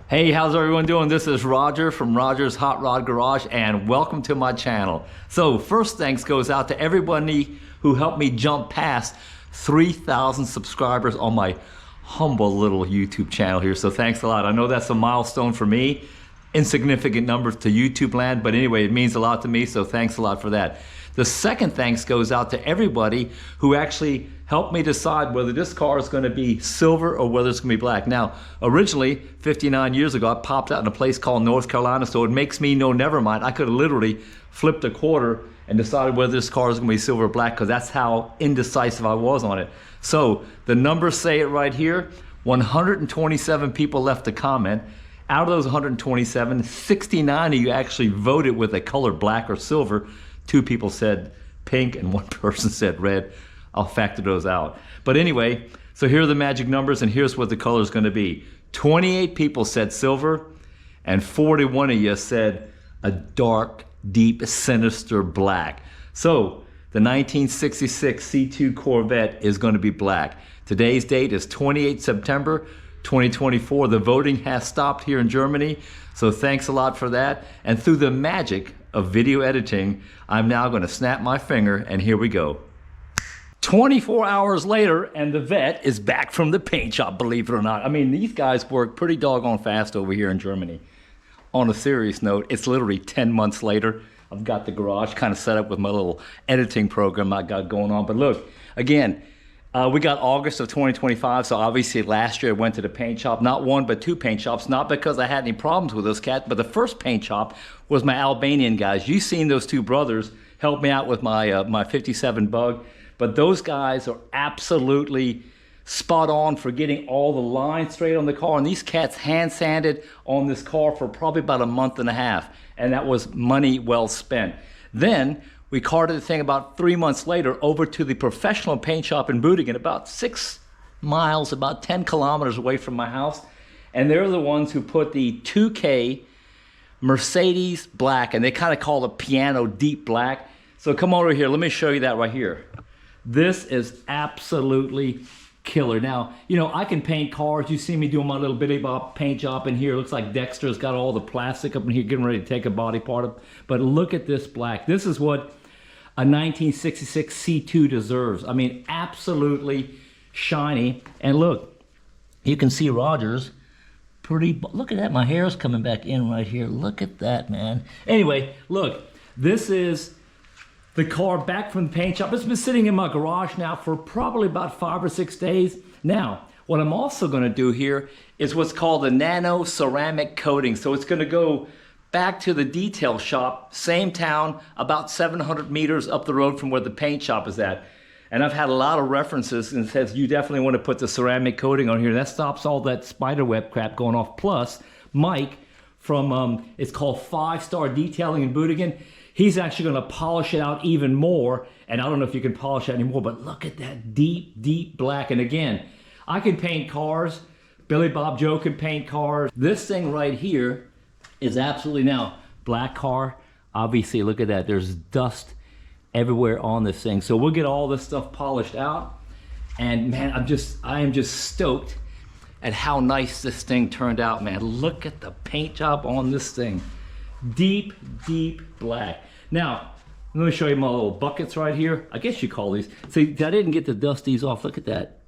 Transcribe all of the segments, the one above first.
Hey, how's everyone doing? This is Roger from Roger's Hot Rod Garage, and welcome to my channel. So first thanks goes out to everybody who helped me jump past 3,000 subscribers on my humble little YouTube channel here. So thanks a lot. I know that's a milestone for me, insignificant numbers to YouTube land, but anyway, it means a lot to me, so thanks a lot for that. The second thanks goes out to everybody who actually helped me decide whether this car is going to be silver or whether it's going to be black. Now, originally, 59 years ago, I popped out in a place called North Carolina, so it makes me know, never mind. I could have literally flipped a quarter and decided whether this car is going to be silver or black, because that's how indecisive I was on it. So the numbers say it right here. 127 people left a comment. Out of those 127, 69 of you actually voted with a color black or silver. 2 people said pink and 1 person said red. I'll factor those out. But anyway, so here are the magic numbers, and here's what the color is going to be. 28 people said silver, and 41 of you said a dark, deep, sinister black. So the 1966 C2 Corvette is going to be black. Today's date is 28 September 2024. The voting has stopped here in Germany, so thanks a lot for that. And through the magic of video editing, I'm now going to snap my finger, and here we go. 24 hours later, and the Vette is back from the paint shop, believe it or not. I mean, these guys work pretty doggone fast over here in Germany. On a serious note, it's literally 10 months later. I've got the garage kind of set up with my little editing program I got going on. But look, again, we got August of 2025, so obviously last year I went to the paint shop, not 1 but 2 paint shops, not because I had any problems with those cats, but the first paint shop was my Albanian guys. You've seen those 2 brothers help me out with my my 57 Bug, but those guys are absolutely spot on for getting all the lines straight on the car, and these cats hand sanded on this car for probably about a month and a half, and that was money well spent. Then we carted the thing about 3 months later over to the professional paint shop in Büdingen, about 6 miles, about 10 kilometers away from my house. And they're the ones who put the 2K Mercedez black, and they kind of call it piano deep black. So come over here, let me show you that right here. This is absolutely killer. Now, you know, I can paint cars. You see me doing my little bitty bop paint job in here. It looks like Dexter's got all the plastic up in here getting ready to take a body part up. But look at this black. This is what a 1966 C2 deserves. I mean, absolutely shiny. And look, you can see Roger's pretty, look at that, my hair's coming back in right here. Look at that, man. Anyway, look, this is the car back from the paint shop. It's been sitting in my garage now for probably about 5 or 6 days. Now, what I'm also gonna do here is what's called the Nano ceramic coating. So it's gonna go back to the detail shop, same town, about 700 meters up the road from where the paint shop is at. And I've had a lot of references and it says you definitely want to put the ceramic coating on here. That stops all that spider web crap going off. Plus, Mike from, it's called 5 Star Detailing in Büdingen, he's actually going to polish it out even more. And I don't know if you can polish it anymore, but look at that deep, deep black. And again, I can paint cars. Billy Bob Joe can paint cars. This thing right here is absolutely, now, black car. Obviously, look at that. There's dust everywhere on this thing. So we'll get all this stuff polished out. And man, I am just stoked at how nice this thing turned out, man. Look at the paint job on this thing. Deep, deep black. Now, let me show you my little buckets right here. I guess you call these. See, I didn't get to dust these off. Look at that.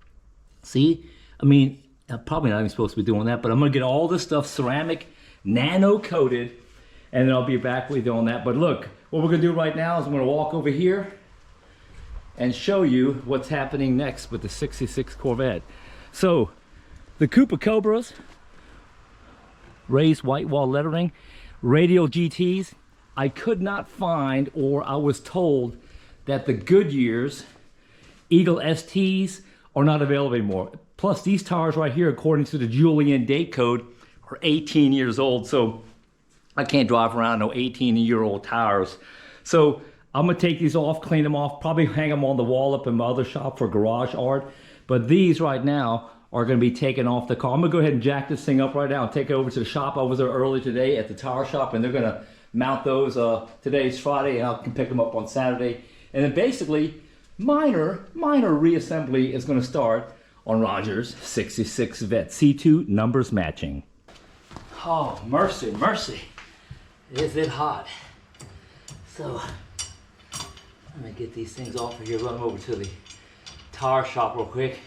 See? I mean, I'm probably not even supposed to be doing that, but I'm gonna get all this stuff ceramic, nano coated, and then I'll be back with you on that. But look, what we're gonna do right now is I'm gonna walk over here and show you what's happening next with the 66 Corvette. So, the Koopa Cobras, raised white wall lettering, radial GTs. I could not find, or I was told that the Goodyears Eagle STs are not available anymore. Plus these tires right here, according to the Julian date code, are 18 years old. So I can't drive around no 18-year-old tires. So I'm gonna take these off, clean them off, probably hang them on the wall up in my other shop for garage art. But these right now are gonna be taken off the car. I'm gonna go ahead and jack this thing up right now and take it over to the shop. I was there early today at the tire shop, and they're gonna mount those. Today's Friday, and I can pick them up on Saturday. And then basically, minor reassembly is gonna start on Roger's 66 Vette C2 numbers matching. Oh, mercy, mercy. Is it hot? So, let me get these things off of here, run them over to the tire shop real quick.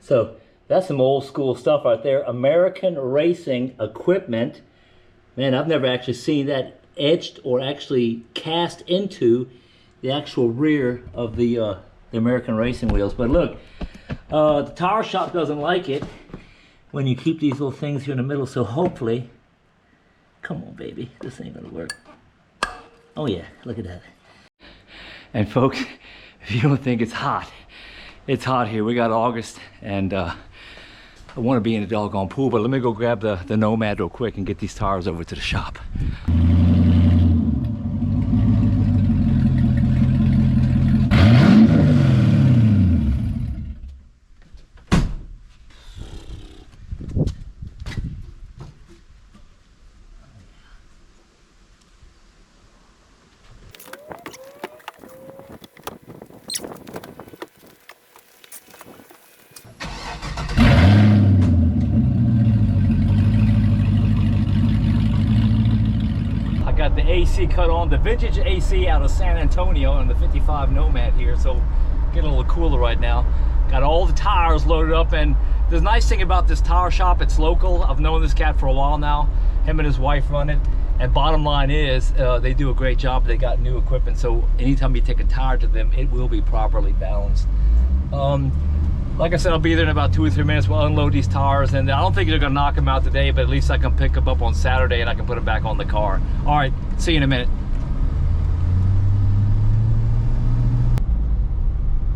So, that's some old school stuff right there. American racing equipment. Man, I've never actually seen that etched or actually cast into the actual rear of the American racing wheels. But look, the tire shop doesn't like it when you keep these little things here in the middle, so hopefully, come on baby, this ain't gonna work. Oh yeah, look at that. And folks, if you don't think it's hot here. We got August, and I want to be in the doggone pool, but let me go grab the Nomad real quick and get these tires over to the shop. Got the AC cut on, the vintage AC out of San Antonio on the 55 Nomad here, so getting a little cooler right now. Got all the tires loaded up, and the nice thing about this tire shop, it's local. I've known this cat for a while now. Him and his wife run it, and bottom line is they do a great job. They got new equipment, so anytime you take a tire to them, it will be properly balanced. Like I said, I'll be there in about 2 or 3 minutes. We'll unload these tires, and I don't think they're gonna knock them out today, but at least I can pick them up on Saturday and I can put them back on the car. All right, see you in a minute.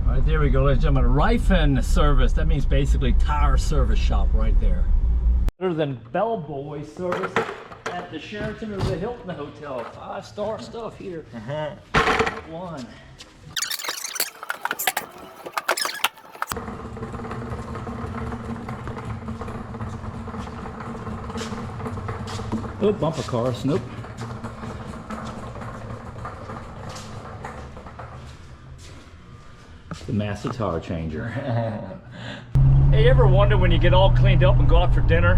All right, there we go, ladies and gentlemen. Reifen service, that means basically tire service shop right there. Better than bellboy service at the Sheraton or the Hilton Hotel. 5-star stuff here. One. Oh, bumper cars, nope. The master tire changer. Hey, you ever wonder when you get all cleaned up and go out for dinner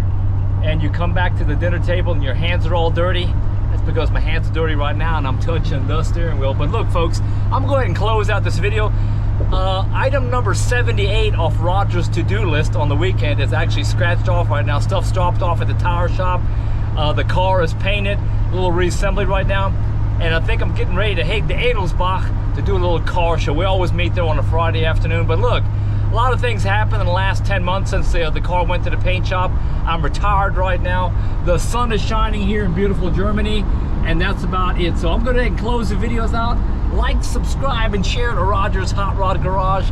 and you come back to the dinner table and your hands are all dirty? That's because my hands are dirty right now and I'm touching the steering wheel. But look folks, I'm going to go ahead and close out this video. Item number 78 off Roger's to-do list on the weekend is actually scratched off right now. Stuff's dropped off at the tire shop. The car is painted, a little reassembly right now, and I think I'm getting ready to head to Edelsbach to do a little car show. We always meet there on a Friday afternoon, but look, a lot of things happened in the last 10 months since the car went to the paint shop. I'm retired right now. The sun is shining here in beautiful Germany, and that's about it. So I'm going to go ahead and close the videos out. Like, subscribe, and share to Roger's Hot Rod Garage.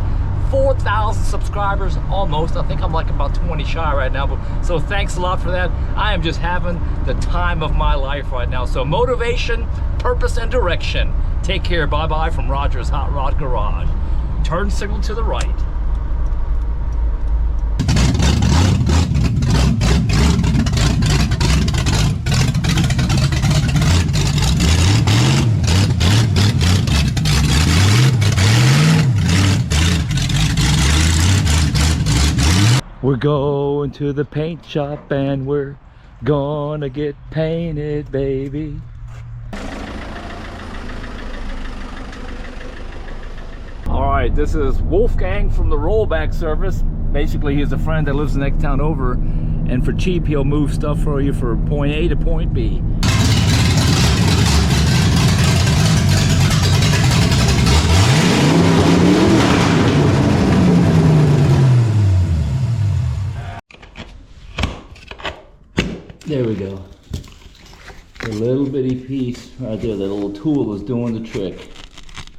4,000 subscribers almost. I think I'm like about 20 shy right now, but so thanks a lot for that. I am just having the time of my life right now. So motivation, purpose, and direction. Take care. Bye bye from Roger's Hot Rod Garage. Turn signal to the right. We're going to the paint shop and we're gonna get painted, baby. All right, this is Wolfgang from the rollback service. Basically, he's a friend that lives the next town over, and for cheap, he'll move stuff for you from point A to point B. There we go. A little bitty piece right there. That little tool is doing the trick.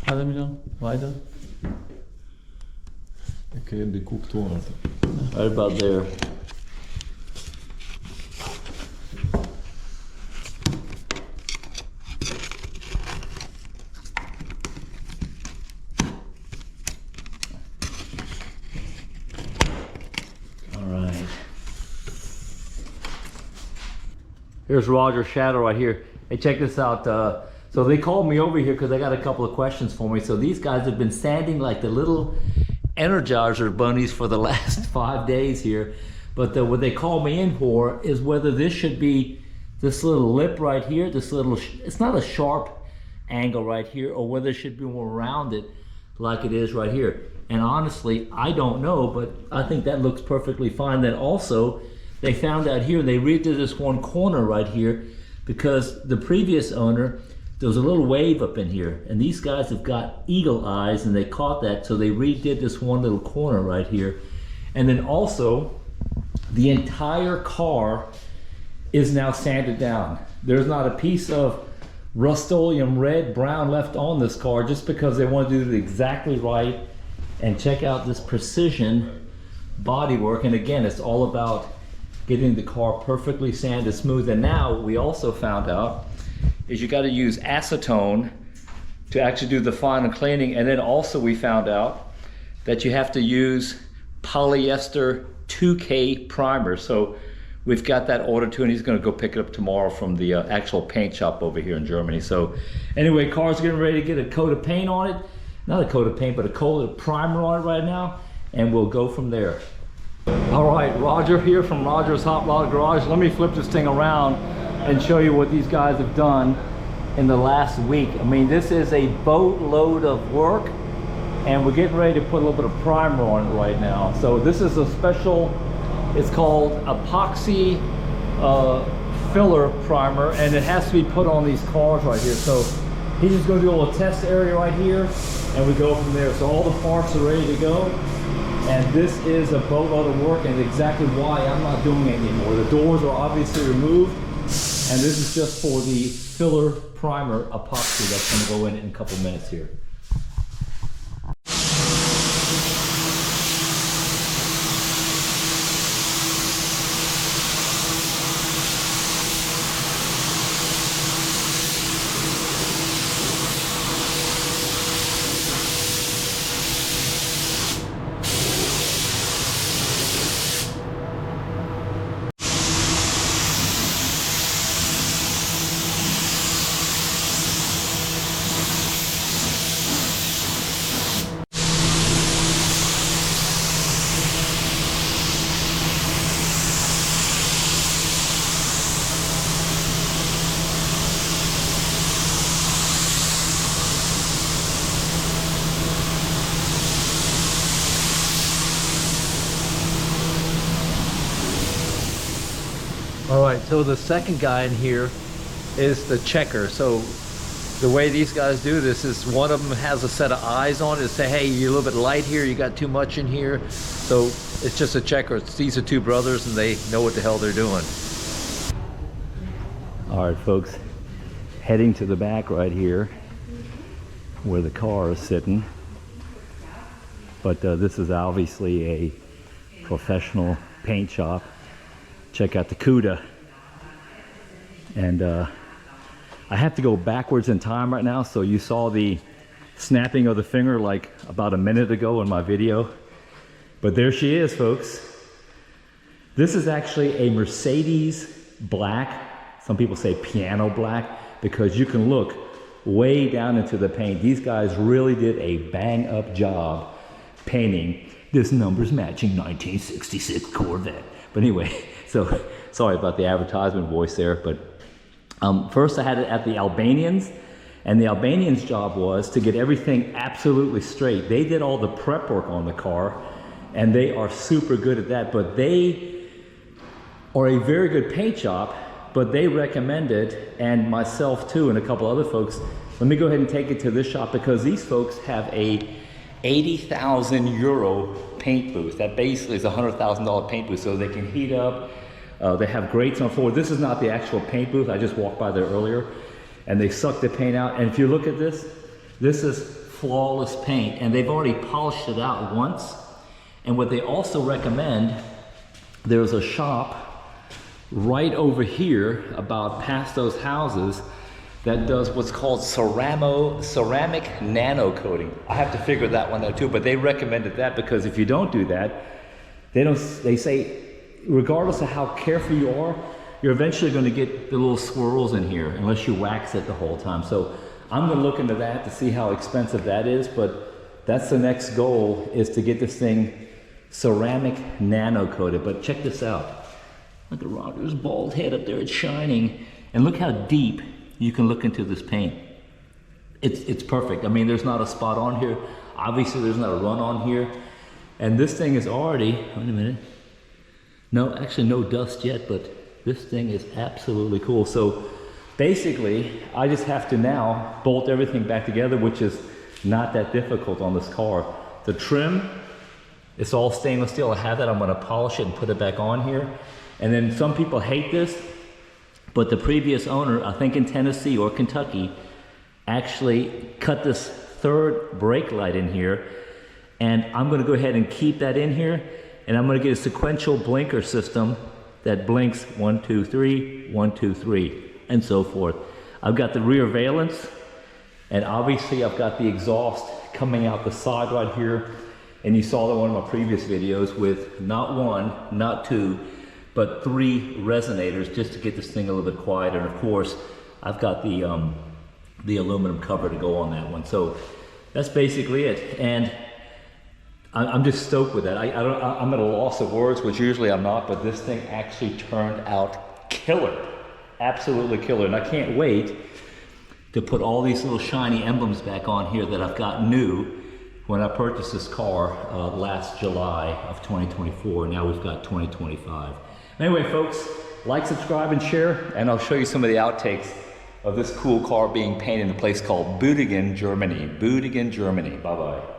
Lass mich noch weiter. Okay, die guckt Ton. Right about there. Here's Roger's shadow right here. Hey, check this out. So they called me over here because they got a couple of questions for me. So these guys have been sanding like the little Energizer bunnies for the last 5 days here. But what they called me in for is whether this should be this little lip right here, this little, it's not a sharp angle right here, or whether it should be more rounded like it is right here. And honestly, I don't know, but I think that looks perfectly fine. Then also, they found out here, they redid this one corner right here because the previous owner, there was a little wave up in here, and these guys have got eagle eyes and they caught that, so they redid this one little corner right here. And then also, the entire car is now sanded down. There's not a piece of Rust-Oleum red, brown left on this car just because they want to do it exactly right. And check out this precision bodywork. And again, it's all about getting the car perfectly sanded smooth. And now we also found out is you got to use acetone to actually do the final cleaning. And then also we found out that you have to use polyester 2K primer. So we've got that ordered too, and he's going to go pick it up tomorrow from the actual paint shop over here in Germany. So anyway, car's getting ready to get a coat of paint on it. Not a coat of paint, but a coat of primer on it right now, and we'll go from there. All right, Roger here from Roger's Hot Rod Garage. Let me flip this thing around and show you what these guys have done in the last week. I mean, this is a boatload of work, and we're getting ready to put a little bit of primer on it right now. So this is a special, it's called epoxy filler primer, and it has to be put on these cars right here. So he's just going to do a little test area right here, and we go from there. So all the parts are ready to go, and this is a boatload of work, and exactly why I'm not doing it anymore. The doors are obviously removed, and this is just for the filler primer epoxy that's going to go in a couple minutes here. All right, so the second guy in here is the checker. So the way these guys do this is one of them has a set of eyes on it to say, hey, you're a little bit light here, you got too much in here. So it's just a checker. These are two brothers and they know what the hell they're doing. All right, folks, heading to the back right here where the car is sitting. But this is obviously a professional paint shop. Check out the CUDA. And I have to go backwards in time right now, so you saw the snapping of the finger like about a minute ago in my video. But there she is, folks. This is actually a Mercedes black. Some people say piano black, because you can look way down into the paint. These guys really did a bang up job painting this numbers matching 1966 Corvette. But anyway, so sorry about the advertisement voice there, but first I had it at the Albanians, and the Albanians' job was to get everything absolutely straight. They did all the prep work on the car, and they are super good at that, but they are a very good paint shop, but they recommended, and myself too, and a couple other folks, let me go ahead and take it to this shop, because these folks have a 80,000 euro paint booth. That basically is a $100,000 paint booth, so they can heat up. They have grates on forward. This is not the actual paint booth. I just walked by there earlier, and they suck the paint out. And if you look at this, this is flawless paint, and they've already polished it out once. And what they also recommend, there's a shop right over here about past those houses that does what's called ceramic nano coating. I have to figure that one out too, but they recommended that, because if you don't do that, they say regardless of how careful you are, you're eventually going to get the little swirls in here unless you wax it the whole time. So I'm going to look into that to see how expensive that is, but that's the next goal, is to get this thing ceramic nano coated. But check this out. Look at Roger's bald head up there, it's shining. And look how deep you can look into this paint. It's perfect. I mean, there's not a spot on here. Obviously, there's not a run on here. And this thing is already, wait a minute. No, actually no dust yet, but this thing is absolutely cool. So basically, I just have to now bolt everything back together, which is not that difficult on this car. The trim, it's all stainless steel. I have that. I'm gonna polish it and put it back on here. And then some people hate this, but the previous owner, I think in Tennessee or Kentucky, actually cut this third brake light in here. And I'm gonna go ahead and keep that in here. And I'm gonna get a sequential blinker system that blinks 1, 2, 3, 1, 2, 3, and so forth. I've got the rear valence, and obviously I've got the exhaust coming out the side right here. And you saw that one of my previous videos with not 1, not 2, but 3 resonators just to get this thing a little bit quieter. And of course, I've got the aluminum cover to go on that one. So that's basically it. And I'm just stoked with that. I'm at a loss of words, which usually I'm not, but this thing actually turned out killer. Absolutely killer. And I can't wait to put all these little shiny emblems back on here that I've got new when I purchased this car last July of 2024. Now we've got 2025. Anyway, folks, like, subscribe, and share, and I'll show you some of the outtakes of this cool car being painted in a place called Büdingen, Germany. Büdingen, Germany. Bye-bye.